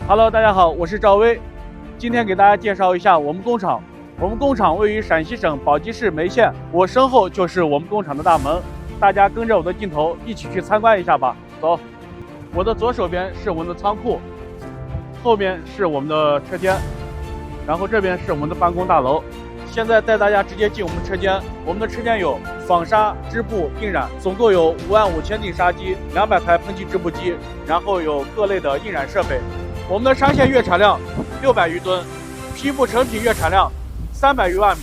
Hello， 大家好，我是赵薇，今天给大家介绍一下我们工厂。我们工厂位于陕西省宝鸡市眉县，我身后就是我们工厂的大门，大家跟着我的镜头一起去参观一下吧。走，我的左手边是我们的仓库，后边是我们的车间，然后这边是我们的办公大楼。现在带大家直接进我们车间，我们的车间有纺纱、织布、印染，总共有55000锭纱机、200台喷漆织布机，然后有各类的印染设备。我们的纱线月产量600余吨，批布成品月产量300余万米。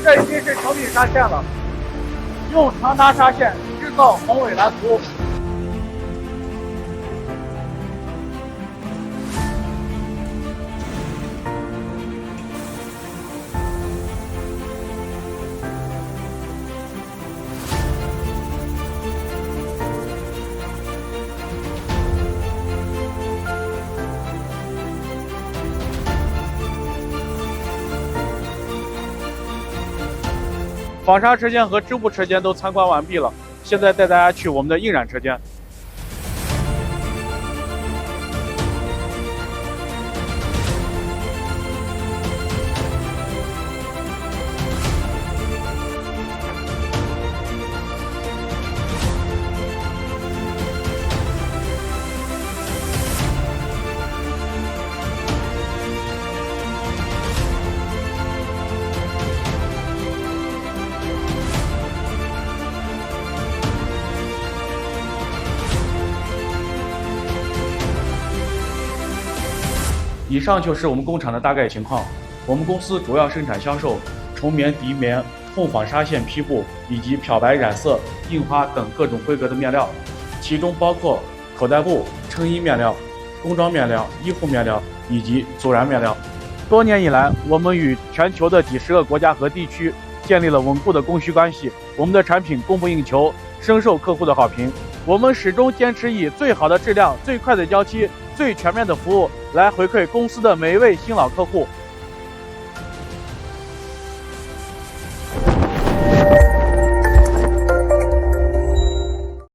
这已经是成品纱线了，用长达纱线制造宏伟蓝图。纺纱车间和织布车间都参观完毕了，现在带大家去我们的印染车间。以上就是我们工厂的大概情况。我们公司主要生产销售绸棉、涤棉、痛纺纱线批布以及漂白、染色、印花等各种规格的面料，其中包括口袋布、衬衣面料、工装面料、衣服面料以及阻染面料。多年以来，我们与全球的几十个国家和地区建立了稳固的供需关系，我们的产品供不应求，深受客户的好评。我们始终坚持以最好的质量、最快的交期、最全面的服务来回馈公司的每一位新老客户。